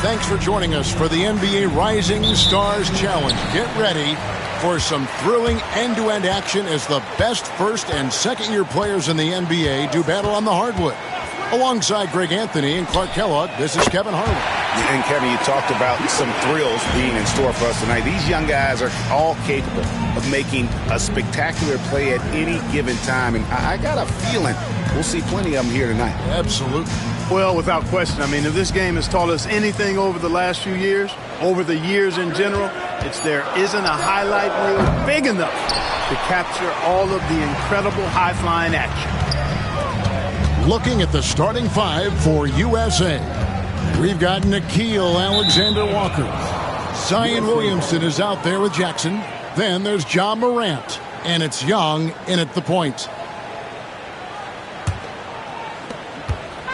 Thanks for joining us for the NBA Rising Stars Challenge. Get ready for some thrilling end-to-end action as the best first and second-year players in the NBA do battle on the hardwood. Alongside Greg Anthony and Clark Kellogg, this is Kevin Harlan. And Kevin, you talked about some thrills being in store for us tonight. These young guys are all capable of making a spectacular play at any given time. And I got a feeling we'll see plenty of them here tonight. Absolutely. Well, without question. I mean, if this game has taught us anything over the last few years, over the years in general, it's there isn't a highlight reel big enough to capture all of the incredible high-flying action. Looking at the starting five for USA. We've got Nickeil Alexander-Walker. Zion Williamson is out there with Jackson. Then there's John Morant. And it's Young in at the point.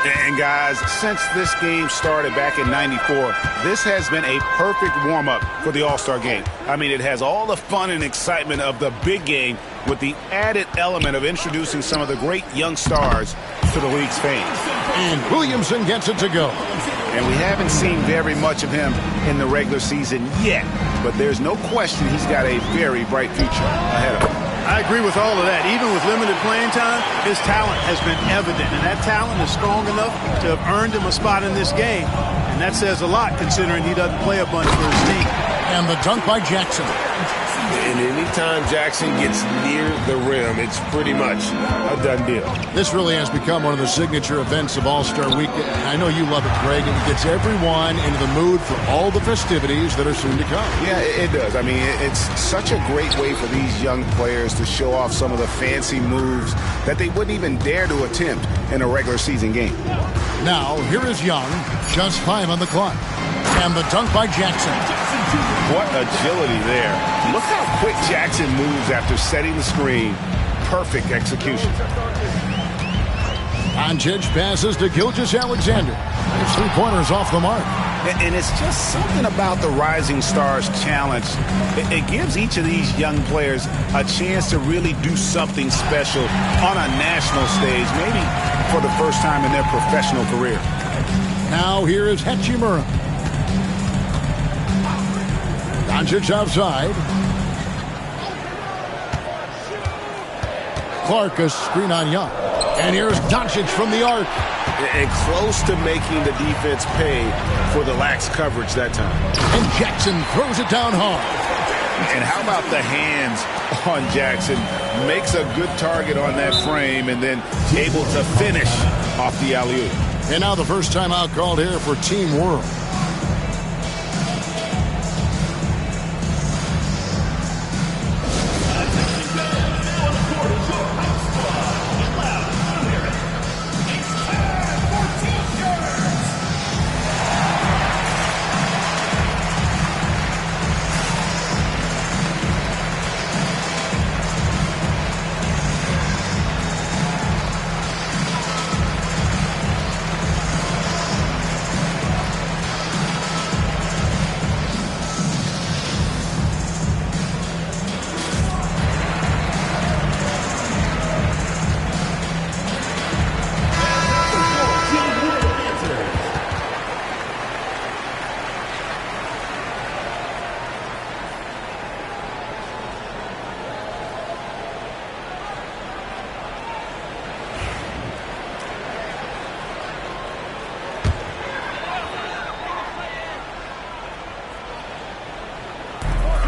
And guys, since this game started back in '94, this has been a perfect warm-up for the All-Star game. I mean, it has all the fun and excitement of the big game with the added element of introducing some of the great young stars to the league's fame. And Williamson gets it to go. And we haven't seen very much of him in the regular season yet, but there's no question he's got a very bright future ahead of him. I agree with all of that. Even with limited playing time, his talent has been evident, and that talent is strong enough to have earned him a spot in this game. And that says a lot considering he doesn't play a bunch for his team. And the dunk by Jackson. And anytime Jackson gets near the rim, it's pretty much a done deal. This really has become one of the signature events of All-Star Weekend. I know you love it, Greg. It gets everyone into the mood for all the festivities that are soon to come. Yeah, it does. I mean, it's such a great way for these young players to show off some of the fancy moves that they wouldn't even dare to attempt in a regular season game. Now, here is Young, just 5 on the clock. And the dunk by Jackson. What agility there. Look how quick Jackson moves after setting the screen. Perfect execution. Doncic passes to Gilgeous-Alexander. His three-pointers off the mark. And it's just something about the Rising Stars Challenge. It gives each of these young players a chance to really do something special on a national stage, maybe for the first time in their professional career. Now here is Hachimura. Doncic outside. Clark a screen on Young. And here's Doncic from the arc. And close to making the defense pay for the lax coverage that time. And Jackson throws it down hard. And how about the hands on Jackson? Makes a good target on that frame and then able to finish off the alley-oop. And now the first timeout called here for Team World.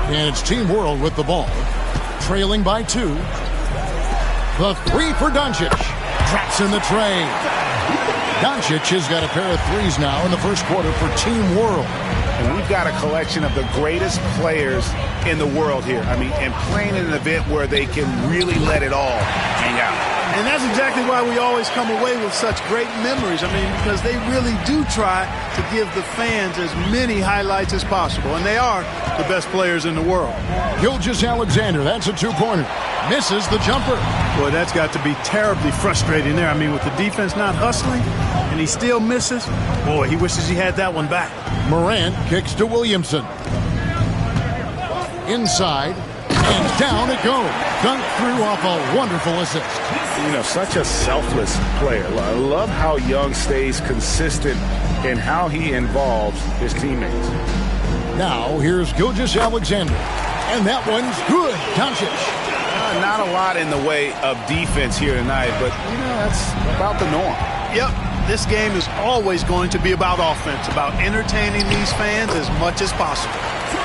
And it's Team World with the ball. Trailing by 2. The three for Doncic. Traps in the tray. Doncic has got a pair of threes now in the first quarter for Team World. And we've got a collection of the greatest players in the world here. I mean, and playing in an event where they can really let it all hang out. And that's exactly why we always come away with such great memories. I mean, because they really do try to give the fans as many highlights as possible. And they are the best players in the world. Gilgeous-Alexander, that's a two-pointer. Misses the jumper. Boy, that's got to be terribly frustrating there. I mean, with the defense not hustling and he still misses, boy, he wishes he had that one back. Morant kicks to Williamson. Inside, And down it goes. Dunked through off a wonderful assist. You know, such a selfless player. I love how Young stays consistent in how he involves his teammates. Now, here's Gilgeous-Alexander. And that one's good. Doncic. Not a lot in the way of defense here tonight, but, you know, that's about the norm. Yep, this game is always going to be about offense, about entertaining these fans as much as possible.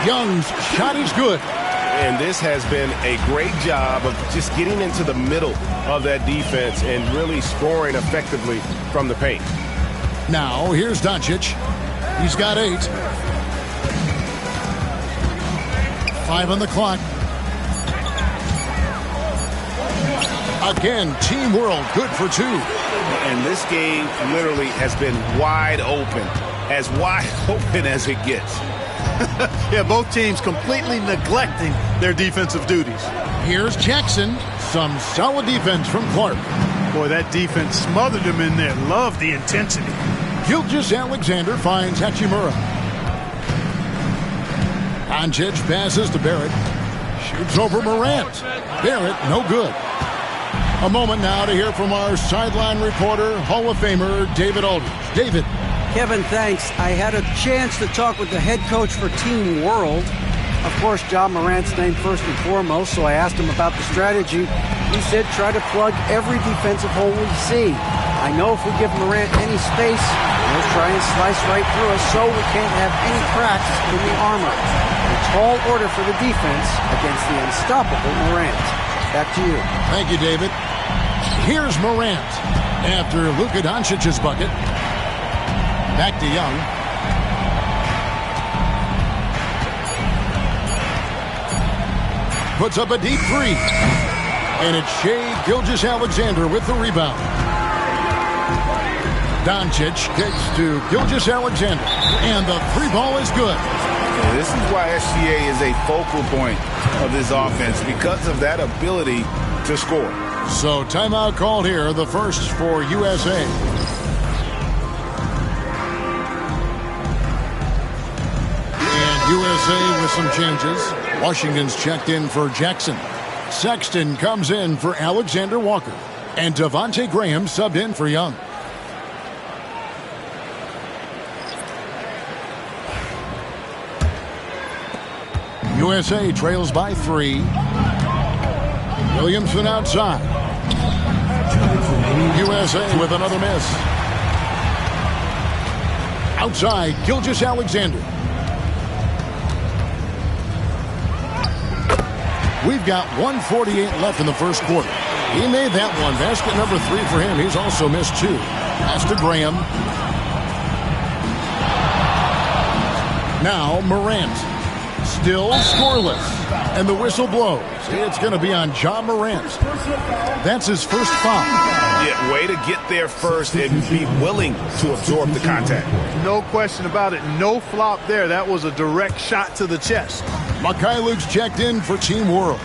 Young's shot is good. And this has been a great job of just getting into the middle of that defense and really scoring effectively from the paint. Now, here's Doncic. He's got 8. 5 on the clock. Again, Team World good for 2. And this game literally has been wide open as it gets. Yeah, both teams completely neglecting their defensive duties. Here's Jackson. Some solid defense from Clark. Boy, that defense smothered him in there. Love the intensity. Gilgeous-Alexander finds Hachimura. Doncic passes to Barrett. Shoots over Morant. Barrett, no good. A moment now to hear from our sideline reporter, Hall of Famer David Aldridge. David. Kevin, thanks. I had a chance to talk with the head coach for Team World. Of course, John Morant's named first and foremost, so I asked him about the strategy. He said try to plug every defensive hole we see. I know if we give Morant any space, he'll try and slice right through us, so we can't have any cracks in the armor. A tall order for the defense against the unstoppable Morant. Back to you. Thank you, David. Here's Morant after Luka Doncic's bucket. Back to Young. Puts up a deep 3. And it's Shai Gilgeous-Alexander with the rebound. Doncic kicks to Gilgeous-Alexander. And the 3 ball is good. This is why SGA is a focal point of this offense, because of that ability to score. So timeout called here, the first for USA. USA with some changes. Washington's checked in for Jackson. Sexton comes in for Alexander Walker. And Devontae Graham subbed in for Young. USA trails by 3. Williamson outside. USA with another miss. Outside, Gilgeous-Alexander. We've got 1:48 left in the first quarter. He made that one. Basket number 3 for him. He's also missed 2. Pass to Graham. Now Morant. Still scoreless. And the whistle blows. It's going to be on John Morant. That's his first foul. Yeah, way to get there first and be willing to absorb the contact. No question about it. No flop there. That was a direct shot to the chest. Mikhailuk's checked in for Team World.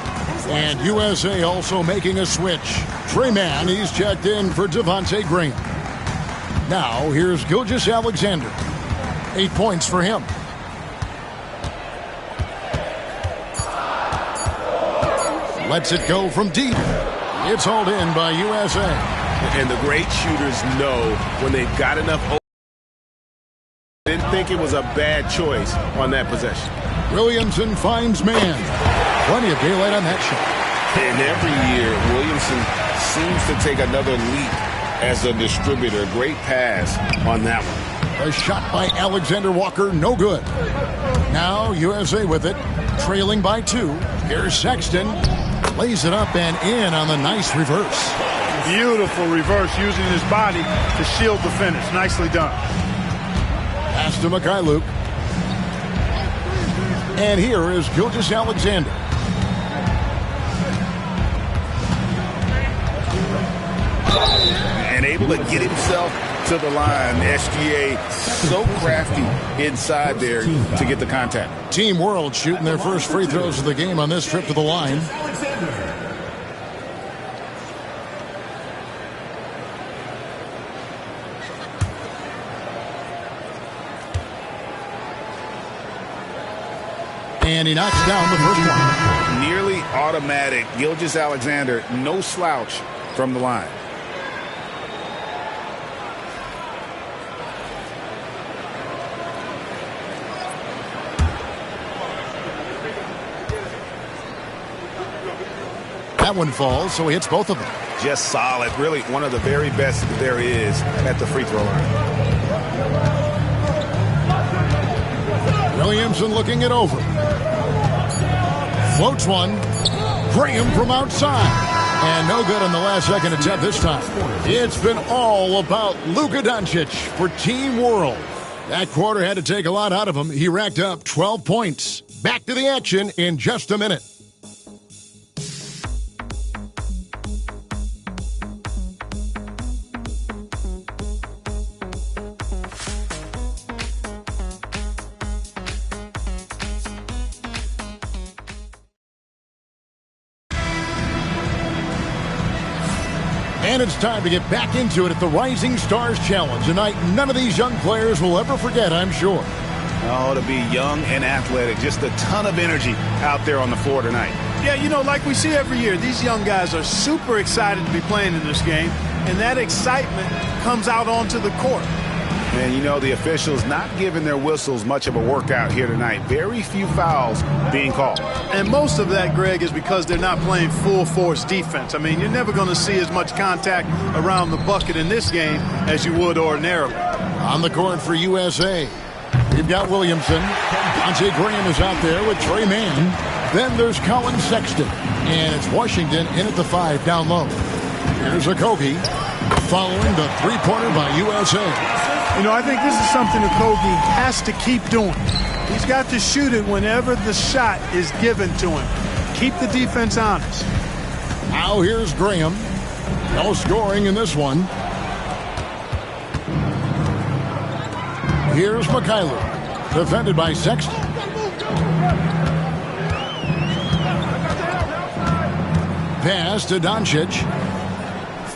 And USA also making a switch. Trey Mann, he's checked in for Devontae Graham. Now, here's Gilgeous-Alexander. 8 points for him. Lets it go from deep. It's hauled in by USA. And the great shooters know when they've got enough. Didn't think it was a bad choice on that possession. Williamson finds man. Plenty of daylight on that shot. And every year, Williamson seems to take another leap as a distributor. Great pass on that one. A shot by Alexander Walker, no good. Now USA with it, trailing by 2. Here's Sexton. Lays it up and in on the nice reverse. Beautiful reverse, using his body to shield the finish. Nicely done. Pass to Mikhailuk. And here is Gilgeous-Alexander. And able to get himself to the line. SGA so crafty inside there to get the contact. Team World shooting their first free throws of the game on this trip to the line. And he knocks down the first one. Near nearly automatic. Gilgeous-Alexander, no slouch from the line. That one falls, so he hits both of them. Just solid. Really one of the very best there is at the free throw line. Williamson looking it over. Floats one. Graham from outside. And no good on the last second attempt this time. It's been all about Luka Doncic for Team World. That quarter had to take a lot out of him. He racked up 12 points. Back to the action in just a minute. And it's time to get back into it at the Rising Stars Challenge. A night none of these young players will ever forget, I'm sure. Oh, to be young and athletic. Just a ton of energy out there on the floor tonight. Yeah, you know, like we see every year, these young guys are super excited to be playing in this game, and that excitement comes out onto the court. And, you know, the officials not giving their whistles much of a workout here tonight. Very few fouls being called. And most of that, Greg, is because they're not playing full-force defense. I mean, you're never going to see as much contact around the bucket in this game as you would ordinarily. On the court for USA, we've got Williamson. Devontae Graham is out there with Trey Mann. Then there's Colin Sexton. And it's Washington in at the 5 down low. Here's Okogie following the three-pointer by USA. You know, I think this is something Okogie has to keep doing. He's got to shoot it whenever the shot is given to him. Keep the defense honest. Now here's Graham. No scoring in this one. Here's Mikhailuk, defended by Sexton. Pass to Doncic.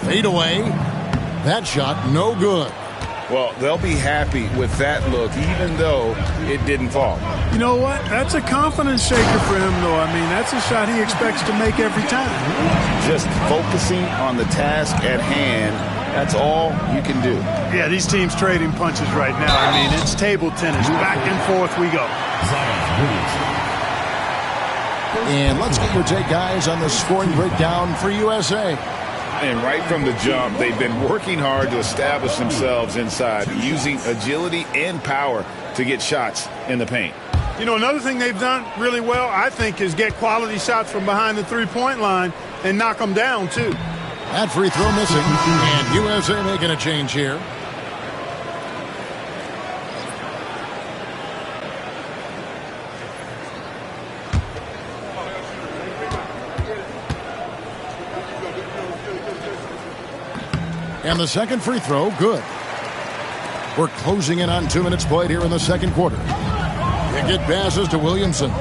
Fade away. That shot no good. Well, they'll be happy with that look, even though it didn't fall. You know what? That's a confidence shaker for him, though. I mean, that's a shot he expects to make every time. Just focusing on the task at hand, that's all you can do. Yeah, these teams trading punches right now. I mean, it's table tennis. Back and forth we go. And let's get your take, guys, on the scoring breakdown for USA. And right from the jump, they've been working hard to establish themselves inside, using agility and power to get shots in the paint. You know, another thing they've done really well, I think, is get quality shots from behind the three-point line and knock them down, too. That free throw missing, and USA making a change here. And the second free throw, good. We're closing in on 2 minutes played here in the second quarter. Pickett passes to Williamson.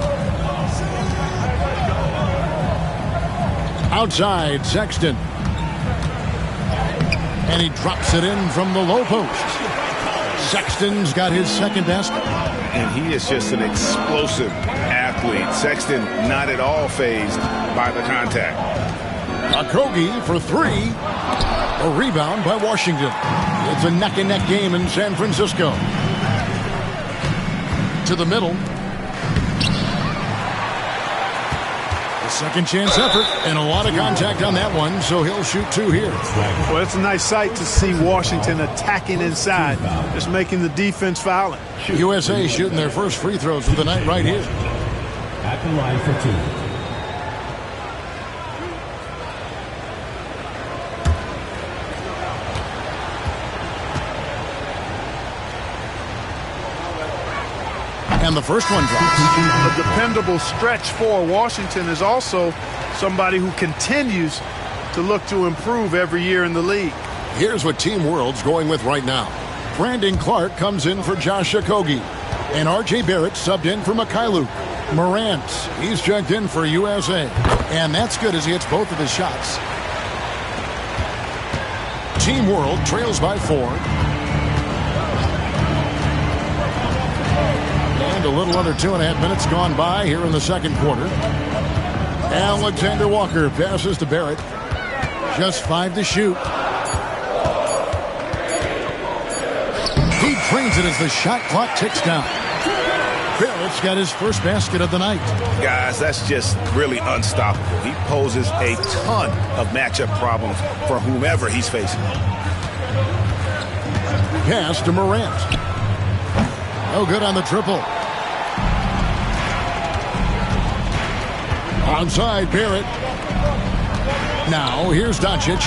Outside, Sexton. And he drops it in from the low post. Sexton's got his second basket. And he is just an explosive athlete. Sexton not at all fazed by the contact. Okogie for 3. A rebound by Washington. It's a neck-and-neck game in San Francisco. To the middle. A second chance effort and a lot of contact on that one, so he'll shoot 2 here. Well, it's a nice sight to see Washington attacking inside, just making the defense fouling. USA shooting their first free throws of the night right here. At the line for 2. And the first one drops. A dependable stretch for Washington is also somebody who continues to look to improve every year in the league. Here's what Team World's going with right now. Brandon Clark comes in for Josh Okogie. And R.J. Barrett subbed in for Mikhailuk. Morant, he's checked in for USA. And that's good as he hits both of his shots. Team World trails by 4. And a little under 2.5 minutes gone by here in the second quarter. Alexander Walker passes to Barrett. Just 5 to shoot. He drains it as the shot clock ticks down. Barrett's got his first basket of the night. Guys, that's just really unstoppable. He poses a ton of matchup problems for whomever he's facing. Pass to Morant. No good on the triple. Onside, Barrett. Now, here's Doncic.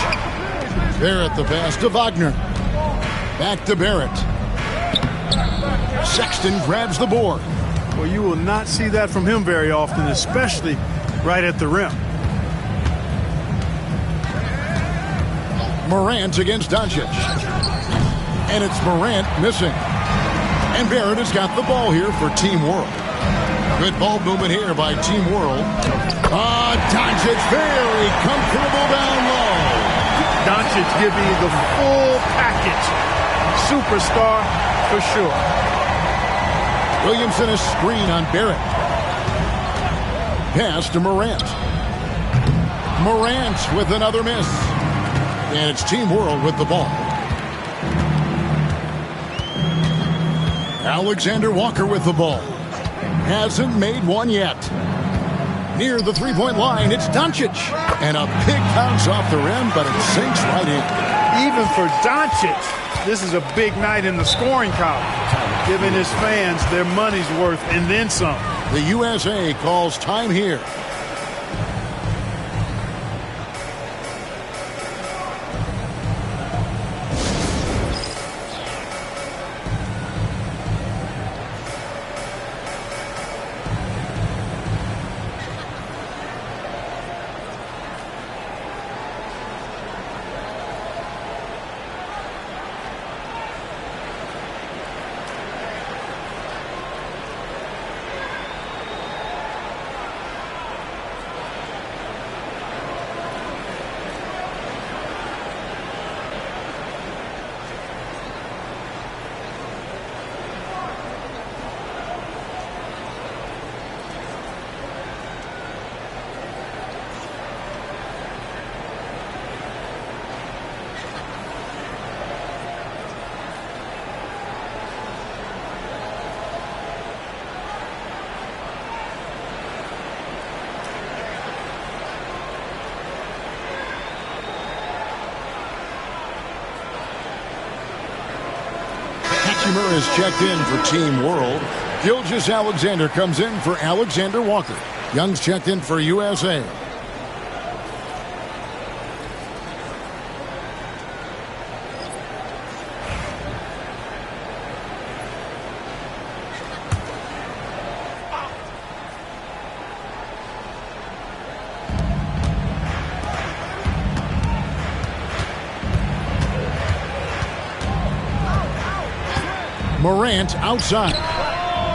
Barrett the pass to Wagner. Back to Barrett. Sexton grabs the board. Well, you will not see that from him very often, especially right at the rim. Morant against Doncic. And it's Morant missing. And Barrett has got the ball here for Team World. Good ball movement here by Team World. Doncic very comfortable down low. Doncic giving you the full package. Superstar for sure. Williamson a screen on Barrett. Pass to Morant. Morant with another miss. And it's Team World with the ball. Alexander Walker with the ball. Hasn't made one yet. Near the three-point line, it's Doncic. And a big bounce off the rim, but it sinks right in. Even for Doncic, this is a big night in the scoring column, giving his fans their money's worth and then some. The USA calls time here. Hatchimer is checked in for Team World. Gilgeous-Alexander comes in for Alexander Walker. Young's checked in for USA. Morant outside.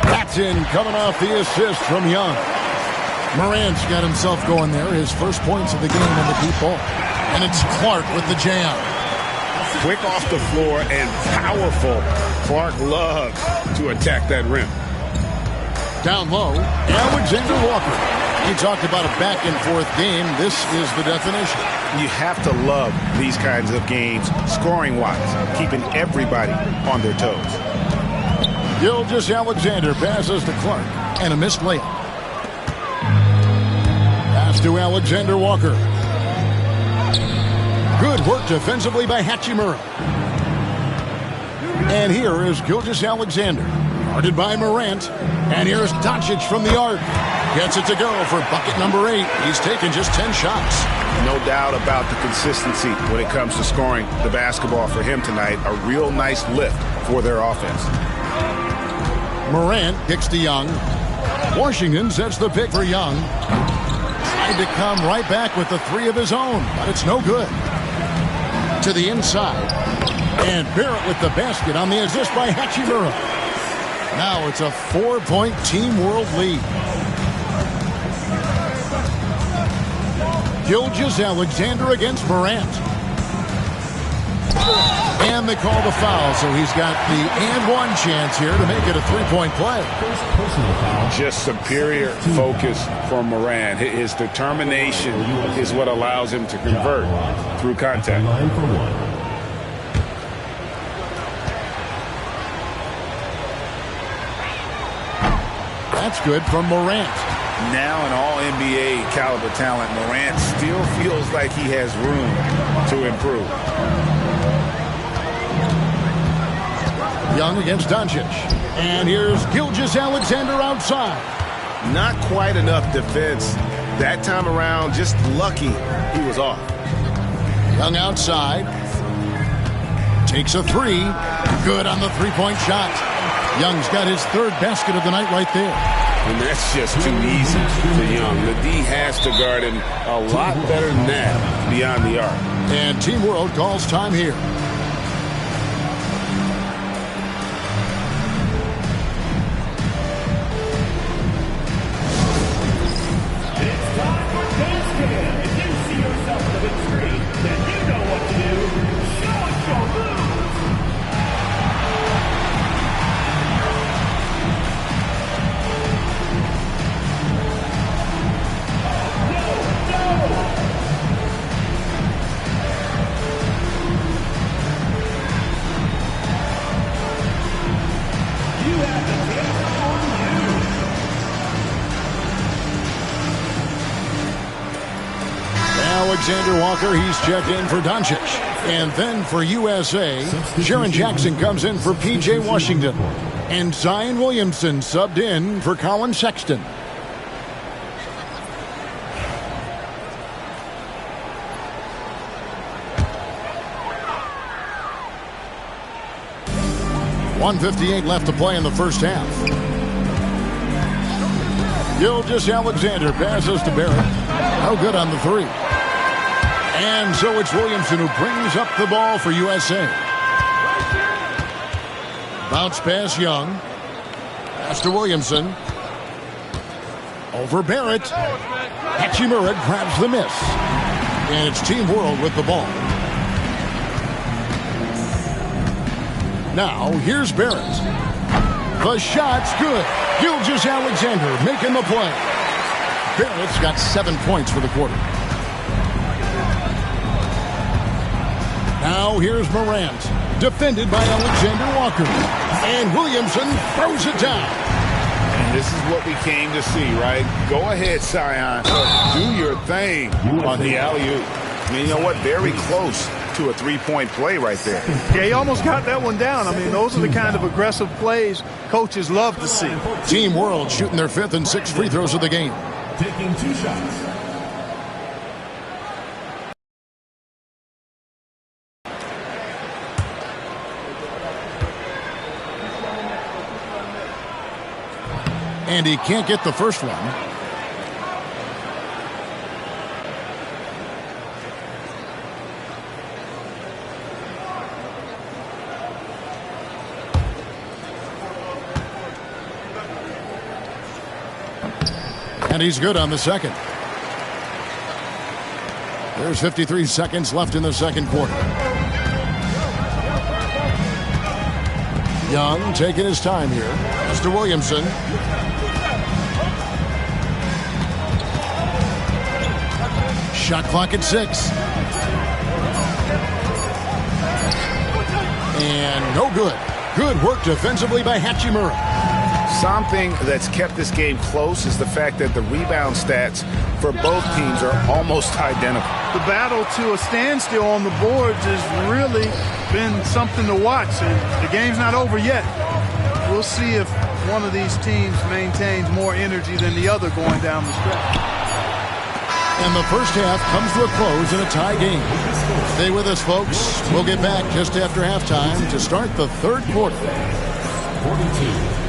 That's in, coming off the assist from Young. Morant's got himself going there. His first points of the game in the deep ball. And it's Clark with the jam. Quick off the floor and powerful. Clark loves to attack that rim. Down low, Alexander Walker. He talked about a back-and-forth game. This is the definition. You have to love these kinds of games, scoring-wise, keeping everybody on their toes. Gilgeous-Alexander passes to Clark, and a missed layup. Pass to Alexander Walker. Good work defensively by Hatchimer. And here is Gilgeous-Alexander, guarded by Morant. And here's Doncic from the arc. Gets it to go for bucket number 8. He's taken just 10 shots. No doubt about the consistency when it comes to scoring the basketball for him tonight. A real nice lift for their offense. Morant kicks to Young. Washington sets the pick for Young. Tried to come right back with the 3 of his own, but it's no good. To the inside. And Barrett with the basket on the assist by Hachimura. Now it's a 4-point Team World lead. Gilgeous-Alexander against Morant. And they call the foul, so he's got the and one chance here to make it a three-point play. Just superior focus from Moran. His determination is what allows him to convert through contact. Line for one. That's good from Morant. Now an all-NBA caliber talent, Morant still feels like he has room to improve. Young against Doncic. And here's Gilgeous-Alexander outside. Not quite enough defense that time around. Just lucky he was off. Young outside. Takes a three. Good on the three-point shot. Young's got his third basket of the night right there. And that's just too easy for Young. The D has to guard him a lot better than that beyond the arc. And Team World calls time here. Alexander Walker, he's checked in for Doncic. And then for USA, Jaren Jackson comes in for P.J. Washington. And Zion Williamson subbed in for Colin Sexton. .158 left to play in the first half. Gilgeous-Alexander passes to Barrett. No good on the three. And so it's Williamson who brings up the ball for USA. Bounce pass Young. Pass to Williamson. Over Barrett. Hachimura grabs the miss. And it's Team World with the ball. Now here's Barrett. The shot's good. Gilgeous-Alexander making the play. Barrett's got 7 points for the quarter. Now here's Morant, defended by Alexander Walker. And Williamson throws it down. And this is what we came to see, right? Go ahead, Zion. Do your thing on the alley-oop. I mean, you know what? Very close to a three-point play right there. Yeah, he almost got that one down. I mean, those are the kind of aggressive plays coaches love to see. Team World shooting their 5th and 6th free throws of the game. Taking 2 shots. And he can't get the first one. And he's good on the second. There's 53 seconds left in the second quarter. Young taking his time here. Mr. Williamson. Shot clock at 6. And no good. Good work defensively by Hachimura. Something that's kept this game close is the fact that the rebound stats for both teams are almost identical. The battle to a standstill on the boards has really been something to watch, and the game's not over yet. We'll see if one of these teams maintains more energy than the other going down the stretch. And the first half comes to a close in a tie game. Stay with us, folks. We'll get back just after halftime to start the third quarter. 42.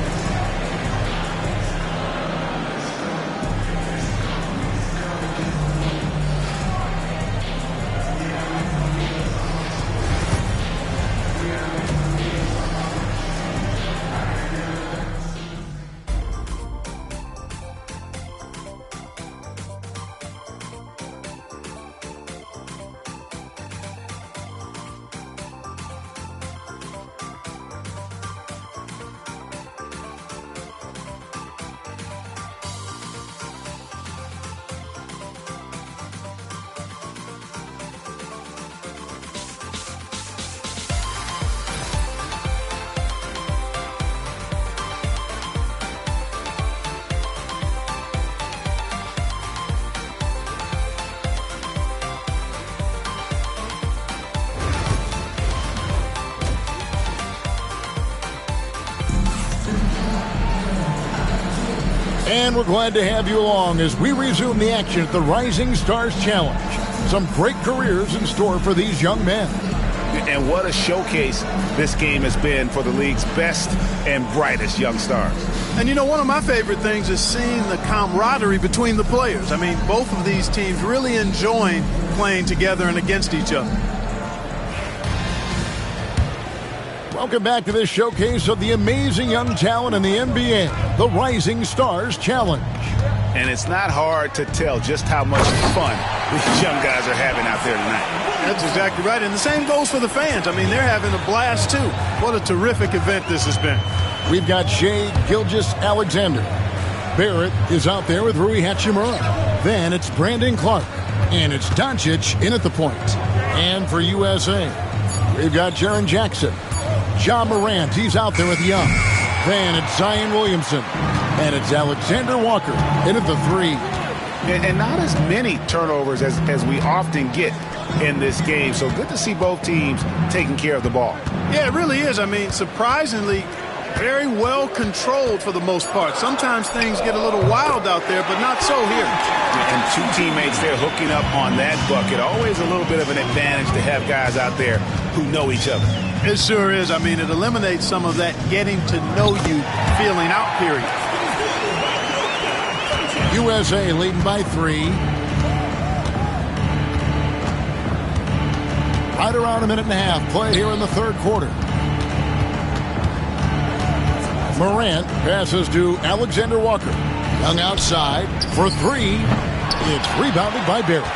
And we're glad to have you along as we resume the action at the Rising Stars Challenge. Some great careers in store for these young men. And what a showcase this game has been for the league's best and brightest young stars. And you know, one of my favorite things is seeing the camaraderie between the players. I mean, both of these teams really enjoying playing together and against each other. Welcome back to this showcase of the amazing young talent in the NBA, the Rising Stars Challenge. And it's not hard to tell just how much fun these young guys are having out there tonight. That's exactly right. And the same goes for the fans. I mean, they're having a blast, too. What a terrific event this has been. We've got Shai Gilgeous-Alexander. Barrett is out there with Rui Hachimura. Then it's Brandon Clark. And it's Doncic in at the point. And for USA, we've got Jaren Jackson. Ja Morant, he's out there with Young. Then it's Zion Williamson. And it's Alexander Walker in at the three. And not as many turnovers as we often get in this game. So good to see both teams taking care of the ball. Yeah, it really is. I mean, surprisingly, very well controlled for the most part. Sometimes things get a little wild out there, but not so here. And two teammates there hooking up on that bucket. Always a little bit of an advantage to have guys out there who know each other. It sure is. I mean, it eliminates some of that getting to know you feeling out period. USA leading by 3. Right around a minute and a half played here in the third quarter. Morant passes to Alexander Walker. Young outside for 3. It's rebounded by Barrett.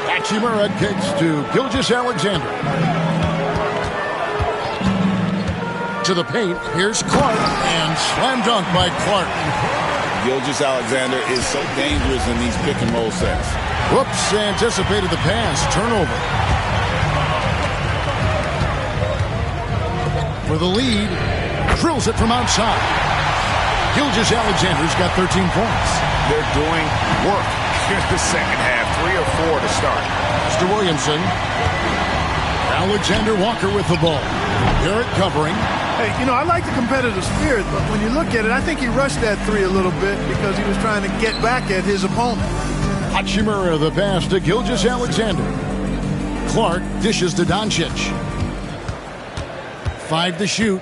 Hachimura kicks to Gilgeous-Alexander. To the paint, here's Clark, and slam dunk by Clark. Gilgeous-Alexander is so dangerous in these pick and roll sets. Whoops, anticipated the pass. Turnover. For the lead, drills it from outside. Gilgeous-Alexander's got 13 points. They're doing work here in the second half. 3 or 4 to start. Mr. Williamson. Alexander Walker with the ball. Barrett covering. Hey, you know, I like the competitive spirit, but when you look at it, I think he rushed that 3 a little bit because he was trying to get back at his opponent. Hachimura the pass to Gilgeous-Alexander. Clark dishes to Doncic. 5 to shoot.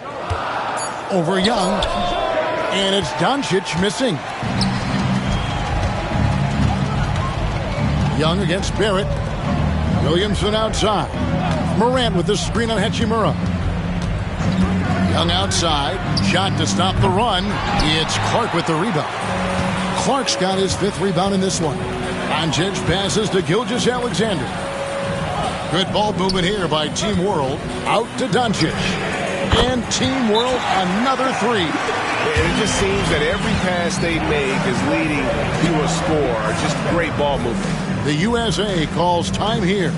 Over Young. And it's Doncic missing. Young against Barrett. Williamson outside. Morant with the screen on Hachimura. Young outside. Shot to stop the run. It's Clark with the rebound. Clark's got his 5th rebound in this one. Doncic passes to Gilgeous-Alexander. Good ball movement here by Team World. Out to Doncic. And Team World another 3. And it just seems that every pass they make is leading to a score. Just great ball movement. The USA calls time here.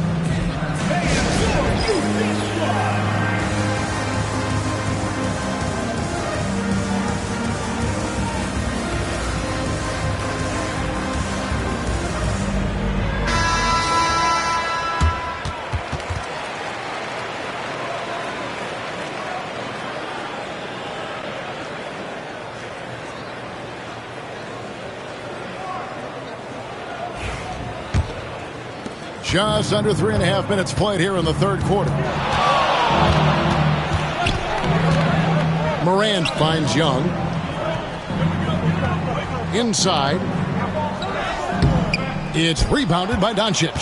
Just under 3.5 minutes played here in the third quarter. Morant finds Young. Inside. It's rebounded by Doncic.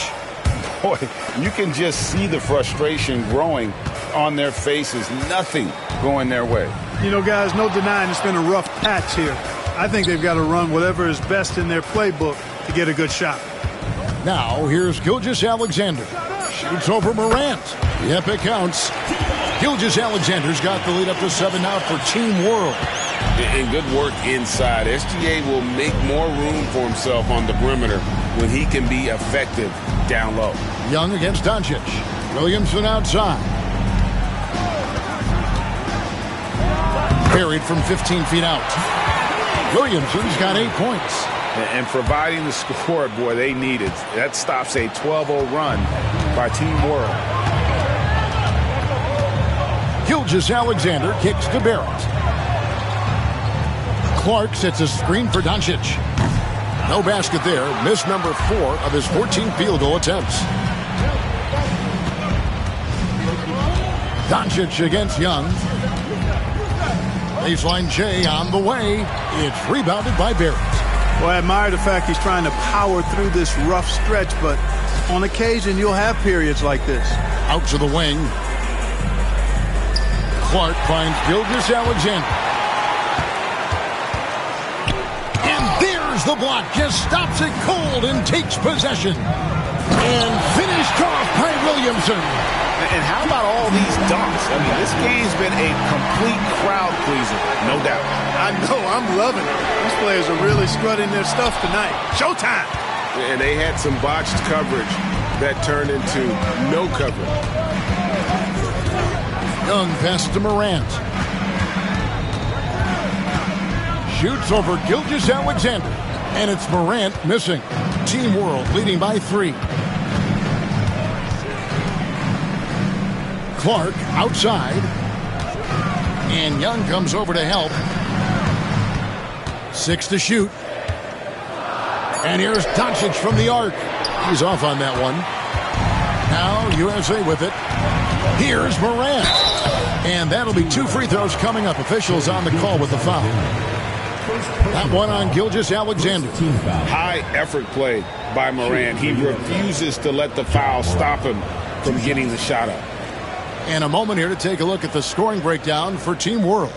Boy, you can just see the frustration growing on their faces. Nothing going their way. You know, guys, no denying it's been a rough patch here. I think they've got to run whatever is best in their playbook to get a good shot. Now, here's Gilgeous-Alexander. Shoots over Morant. Yep, it counts. Gilgeous-Alexander's got the lead up to 7 now for Team World. And good work inside. SGA will make more room for himself on the perimeter when he can be effective down low. Young against Doncic. Williamson outside. Buried from 15 feet out. Williamson's got 8 points. And providing the score, boy, they needed. That stops a 12-0 run by Team World. Gilgeous-Alexander kicks to Barrett. Clark sets a screen for Doncic. No basket there. Missed number 4 of his 14 field goal attempts. Doncic against Young. Baseline J on the way. It's rebounded by Barrett. Well, I admire the fact he's trying to power through this rough stretch, but on occasion you'll have periods like this. Out to the wing. Clark finds Gilgeous-Alexander. And there's the block. Just stops it cold and takes possession. And finished off by Williamson. And how about all these dunks? I mean, this game's been a complete crowd pleaser, no doubt. I know, I'm loving it. These players are really strutting their stuff tonight. Showtime! And they had some botched coverage that turned into no coverage. Young passes to Morant. Shoots over Gilgeous-Alexander. And it's Morant missing. Team World leading by 3. Clark outside. And Young comes over to help. 6 to shoot. And here's Doncic from the arc. He's off on that one. Now USA with it. Here's Morant. And that'll be 2 free throws coming up. Officials on the call with the foul. That one on Gilgeous-Alexander. High effort play by Morant. He refuses to let the foul stop him from getting the shot up. And a moment here to take a look at the scoring breakdown for Team World.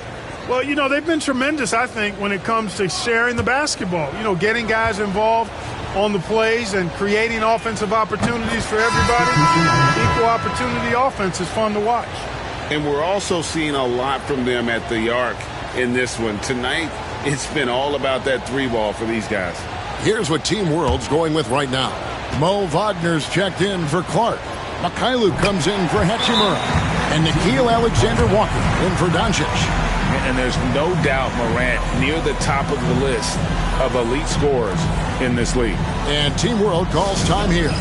Well, you know, they've been tremendous, I think, when it comes to sharing the basketball. You know, getting guys involved on the plays and creating offensive opportunities for everybody. Equal opportunity offense is fun to watch. And we're also seeing a lot from them at the arc in this one. Tonight, it's been all about that 3-ball for these guys. Here's what Team World's going with right now. Mo Wagner's checked in for Clark. Mikhailuk comes in for Hachimura. And Nickeil Alexander-Walker in for Doncic. And there's no doubt Morant near the top of the list of elite scorers in this league. And Team World calls time here.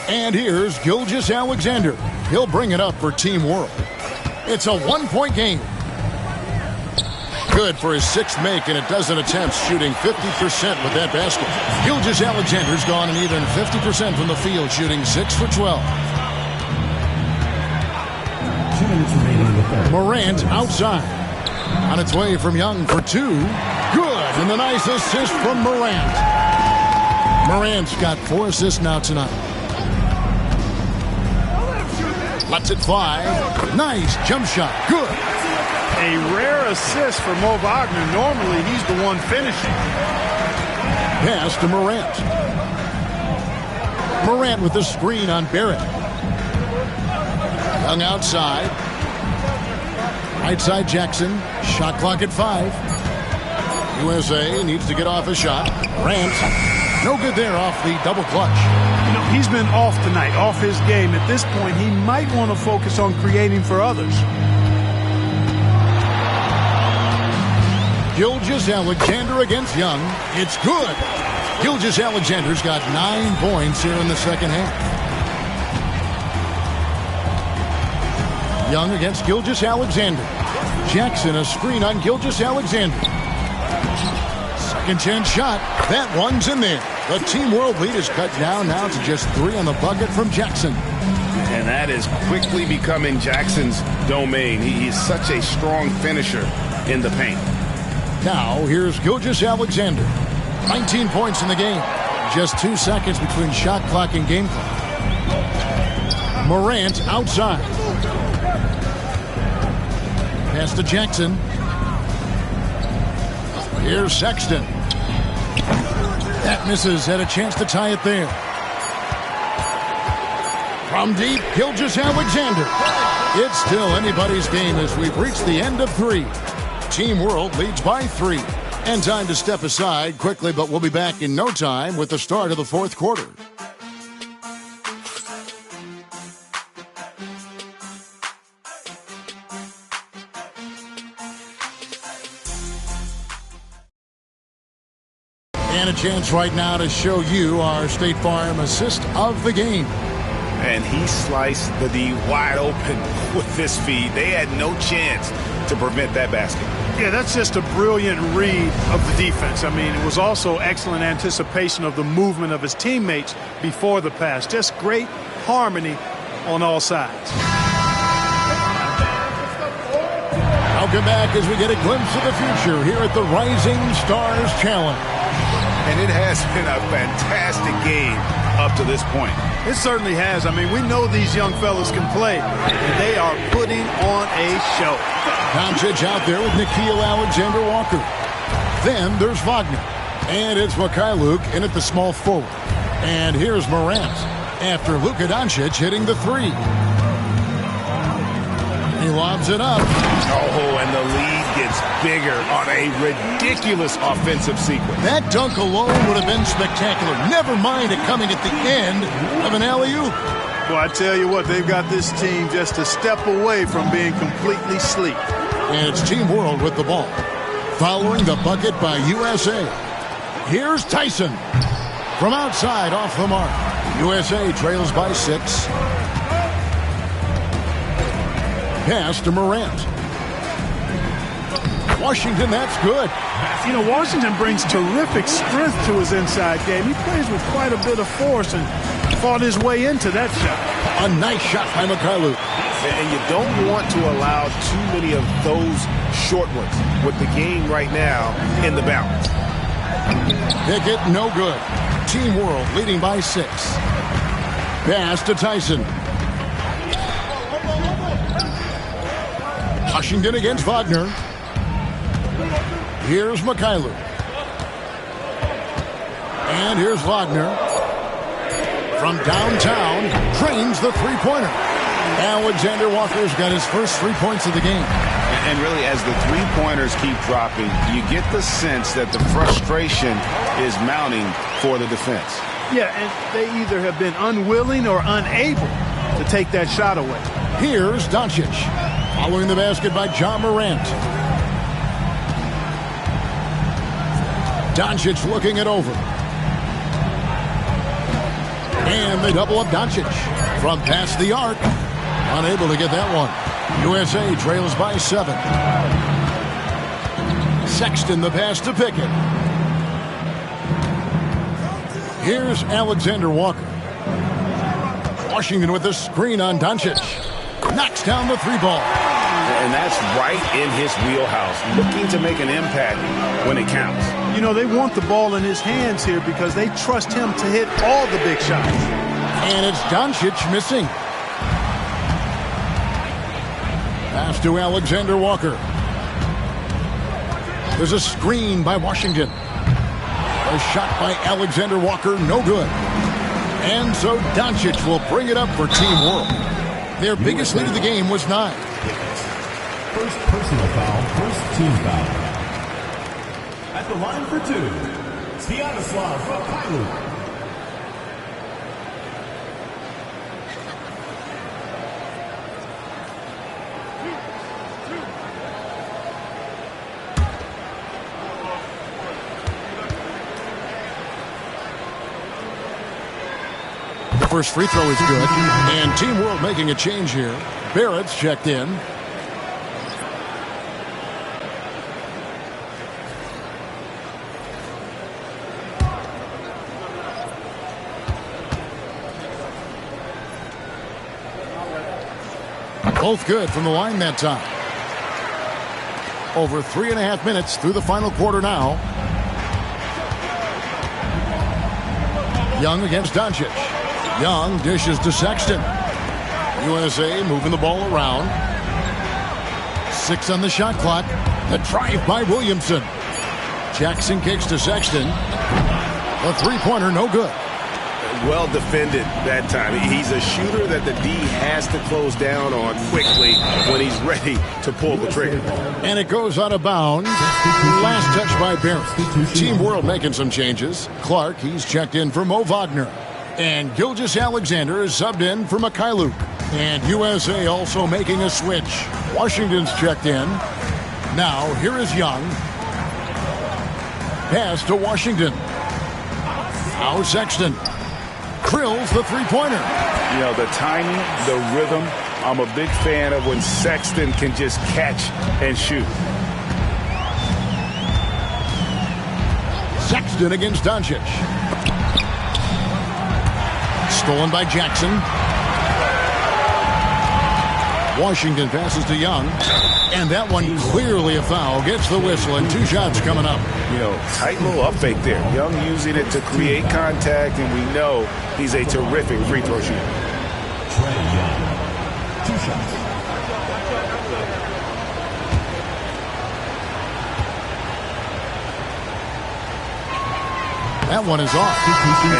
And here's Gilgeous-Alexander. He'll bring it up for Team World. It's a 1-point game. Good for his 6th make and a dozen attempts, shooting 50% with that basket. Gilgeous-Alexander's gone an even 50% from the field, shooting 6 for 12. 2 minutes remaining in the third. Morant outside. On its way from Young for 2. Good, and the nice assist from Morant. Morant's got 4 assists now tonight. Lets it fly. Nice jump shot. Good. A rare assist for Mo Wagner. Normally, he's the one finishing. Pass to Morant. Morant with the screen on Barrett. Young outside. Right side Jackson. Shot clock at 5. USA needs to get off a shot. Morant. No good there off the double clutch. You know, he's been off tonight, off his game. At this point, he might want to focus on creating for others. Gilgeous-Alexander against Young. It's good. Gilgeous-Alexander's got 9 points here in the second half. Young against Gilgeous-Alexander. Jackson, a screen on Gilgeous-Alexander. Second chance shot. That one's in there. The Team World lead is cut down now to just 3 on the bucket from Jackson. And that is quickly becoming Jackson's domain. He's such a strong finisher in the paint. Now, here's Gilgeous-Alexander. 19 points in the game. Just 2 seconds between shot clock and game clock. Morant outside. Pass to Jackson. Here's Sexton. That misses. Had a chance to tie it there. From deep, Gilgeous-Alexander. It's still anybody's game as we've reached the end of 3. Team World leads by 3. And time to step aside quickly, but we'll be back in no time with the start of the 4th quarter. And a chance right now to show you our State Farm assist of the game. And he sliced the D wide open with this feed. They had no chance to prevent that basket. Yeah, that's just a brilliant read of the defense. I mean, it was also excellent anticipation of the movement of his teammates before the pass. Just great harmony on all sides. Welcome back as we get a glimpse of the future here at the Rising Stars Challenge. And it has been a fantastic game up to this point. It certainly has. I mean, we know these young fellas can play, and they are putting on a show. Doncic out there with Nickeil Alexander-Walker. Then there's Wagner. And it's Mikhailuk in at the small forward. And here's Morant after Luka Doncic hitting the 3. He lobs it up. Oh, and the lead gets bigger on a ridiculous offensive sequence. That dunk alone would have been spectacular. Never mind it coming at the end of an alley-oop. Well, I tell you what, they've got this team just a step away from being completely asleep. And it's Team World with the ball. Following the bucket by USA. Here's Tyson. From outside off the mark. USA trails by 6. Pass to Morant. Washington, that's good. You know, Washington brings terrific strength to his inside game. He plays with quite a bit of force and fought his way into that shot. A nice shot by Mikhailuk. And you don't want to allow too many of those short ones with the game right now in the balance. Pickett, no good. Team World leading by 6. Pass to Tyson. Washington against Wagner. Here's Mikhailuk. And here's Wagner. From downtown, trains the three-pointer. Alexander Walker's got his first 3 points of the game. And really, as the three-pointers keep dropping, you get the sense that the frustration is mounting for the defense. Yeah, and they either have been unwilling or unable to take that shot away. Here's Doncic. Following the basket by John Morant. Doncic looking it over. And they double up Doncic. From past the arc. Unable to get that one. USA trails by 7. Sexton the pass to Pickett. Here's Alexander Walker. Washington with the screen on Doncic. Knocks down the 3-ball. And that's right in his wheelhouse. Looking to make an impact when it counts. You know, they want the ball in his hands here because they trust him to hit all the big shots. And it's Doncic missing. Pass to Alexander Walker. There's a screen by Washington. A shot by Alexander Walker, no good. And so Doncic will bring it up for Team World. Their biggest lead of the game was 9. First personal foul, first team foul. At the line for 2, Sviatoslav Mikhailuk. The first free throw is good. And Team World making a change here. Barrett's checked in. Both good from the line that time. Over 3.5 minutes through the final quarter now. Young against Doncic. Young dishes to Sexton. USA moving the ball around. 6 on the shot clock. The drive by Williamson. Jackson kicks to Sexton. A three-pointer, no good. Well defended that time. He's a shooter that the D has to close down on quickly when he's ready to pull the trigger. And it goes out of bounds. Last touch by Barrett. Team World making some changes. Clark, he's checked in for Mo Wagner. And Gilgeous-Alexander is subbed in for Mikhailuk. And USA also making a switch. Washington's checked in. Now, here is Young. Pass to Washington. Now Sexton. Drills the three-pointer. You know, the timing, the rhythm, I'm a big fan of when Sexton can just catch and shoot. Sexton against Doncic. Stolen by Jackson. Washington passes to Young. And that one clearly a foul. Gets the whistle and 2 shots coming up. You know, tight little up fake there. Young using it to create contact, and we know he's a terrific free throw shooter. Trae Young. 2 shots. That one is off.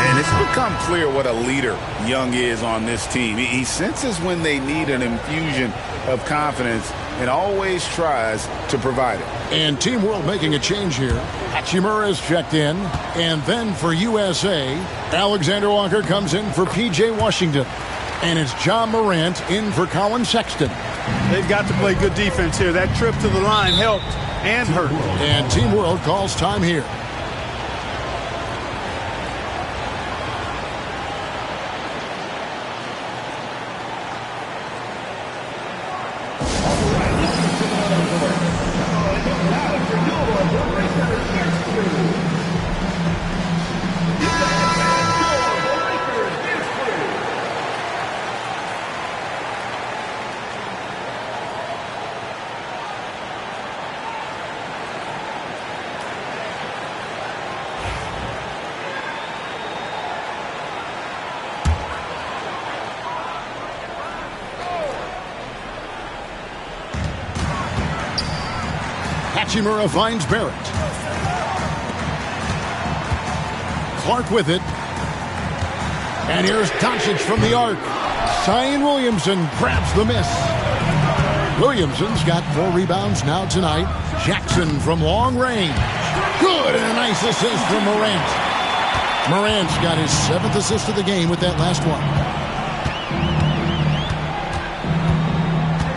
And it's become clear what a leader Young is on this team. He senses when they need an infusion of confidence and always tries to provide it. And Team World making a change here. Hachimura is checked in. And then for USA, Alexander Walker comes in for P.J. Washington. And it's John Morant in for Colin Sexton. They've got to play good defense here. That trip to the line helped and hurt. And Team World calls time here. Hachimura finds Barrett. Clark with it. And here's Doncic from the arc. Zion Williamson grabs the miss. Williamson's got 4 rebounds now tonight. Jackson from long range. Good, and a nice assist from Morant. Morant's got his 7th assist of the game with that last one.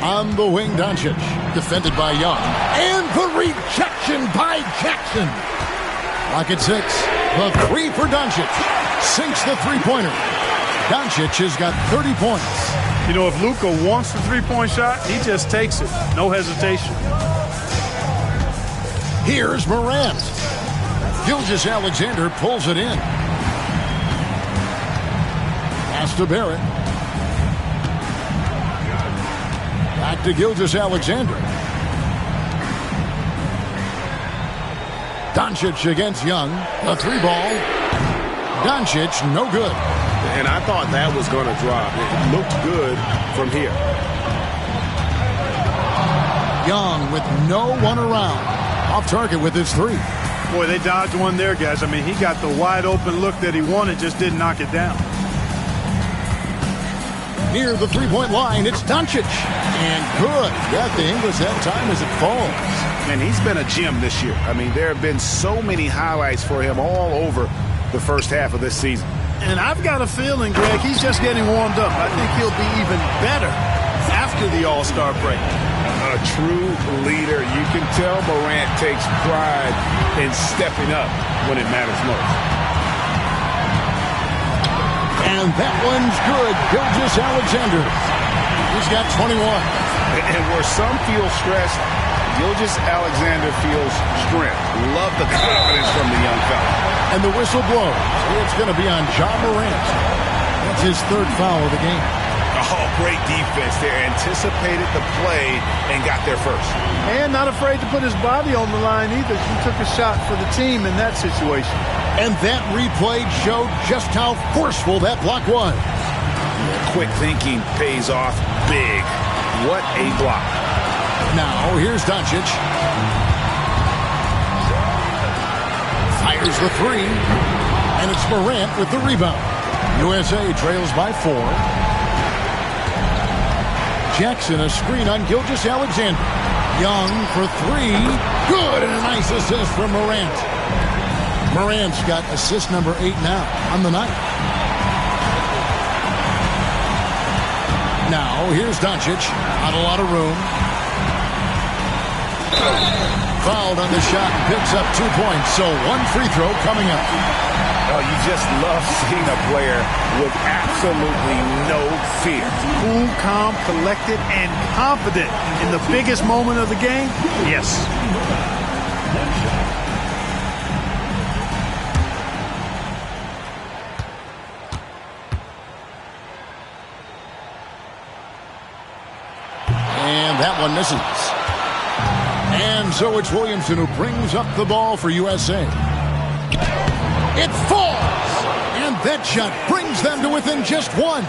On the wing, Doncic. Defended by Young. And the rejection by Jackson. Rocket 6. The 3 for Doncic. Sinks the three-pointer. Doncic has got 30 points. You know, if Luka wants the three-point shot, he just takes it. No hesitation. Here's Morant. Gilgeous-Alexander pulls it in. Pass to Barrett. Back to Gilgeous-Alexander. Doncic against Young. A 3-ball. Doncic, no good. And I thought that was going to drop. It looked good from here. Young with no one around. Off target with his 3. Boy, they dodged one there, guys. I mean, he got the wide-open look that he wanted, just didn't knock it down. Near the three-point line, it's Doncic. And good. Got the English that time as it falls. And he's been a gem this year. I mean, there have been so many highlights for him all over the first half of this season. And I've got a feeling, Greg, he's just getting warmed up. I think he'll be even better after the All-Star break. A true leader. You can tell Morant takes pride in stepping up when it matters most. And that one's good. Gilgeous-Alexander. He's got 21. And where some feel stressed, Gilgeous-Alexander feels strength. Love the confidence from the young fella. And the whistle blows. It's going to be on John Morant. That's his 3rd foul of the game. Oh, great defense there. Anticipated the play and got there first. And not afraid to put his body on the line either. He took a shot for the team in that situation. And that replay showed just how forceful that block was. Quick thinking pays off big. What a block. Now, here's Doncic. Fires the three. And it's Morant with the rebound. USA trails by 4. Jackson, a screen on Gilgeous-Alexander. Young for 3. Good, and a nice assist from Morant. Morant's got assist number 8 now on the night. Now, here's Doncic. Not a lot of room. Fouled on the shot and picks up 2 points. So 1 free throw coming up. Oh, you just love seeing a player with absolutely no fear. Cool, calm, collected, and confident in the biggest moment of the game. Yes. And that one misses. And so it's Williamson who brings up the ball for USA. It falls! And that shot brings them to within just 1.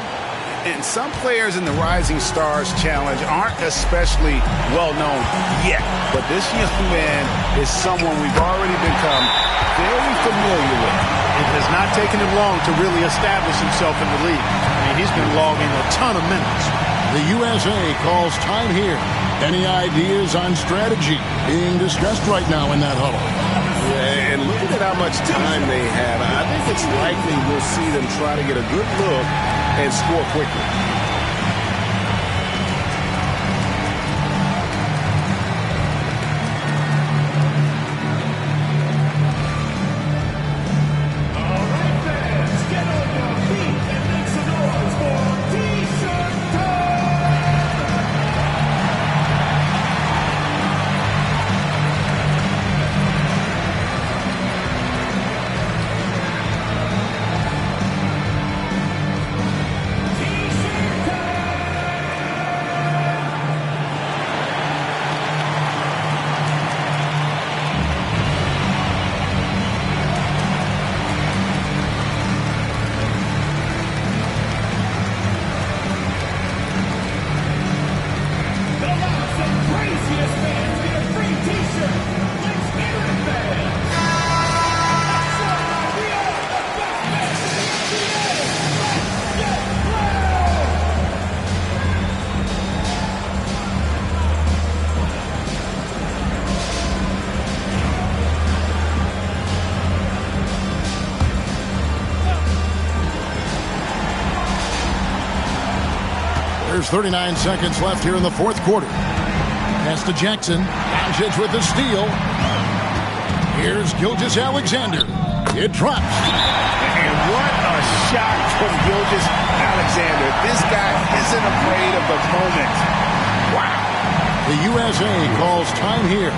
And some players in the Rising Stars Challenge aren't especially well known yet. But this young man is someone we've already become very familiar with. It has not taken him long to really establish himself in the league. I mean, he's been logging a ton of minutes. The USA calls time here. Any ideas on strategy being discussed right now in that huddle? Yeah, and looking at how much time they have, I think it's likely we'll see them try to get a good look and score quickly. There's 39 seconds left here in the 4th quarter. Pass to Jackson. Doncic with the steal. Here's Gilgeous-Alexander. It drops. And what a shot from Gilgeous-Alexander. This guy isn't afraid of the moment. Wow. The USA calls time here.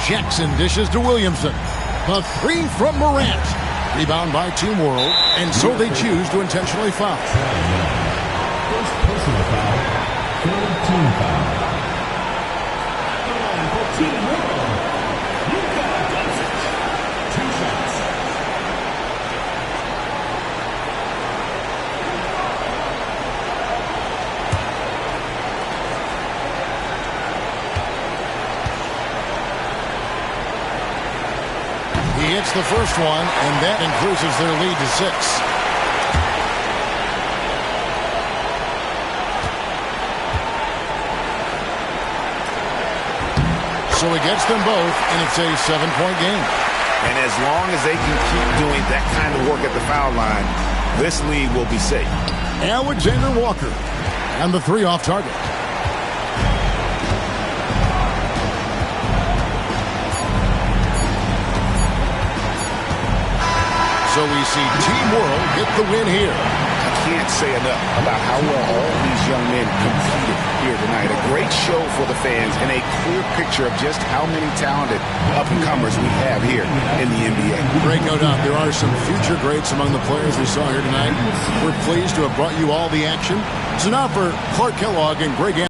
Jackson dishes to Williamson. The 3 from Morant. Rebound by Team World, and so they choose to intentionally foul. First personal foul, third team foul. The line for Team World, Luka Doncic. 2 shots. He hits the first one, and that increases their lead to 6. So he gets them both, and it's a 7-point game. And as long as they can keep doing that kind of work at the foul line, this lead will be safe. Alexander Walker, and the 3 off target. So we see Team World get the win here. I can't say enough about how well all these young men competed here tonight. A great show for the fans and a clear picture of just how many talented up-and-comers we have here in the NBA. Great, no doubt. There are some future greats among the players we saw here tonight. We're pleased to have brought you all the action. So now for Clark Kellogg and Greg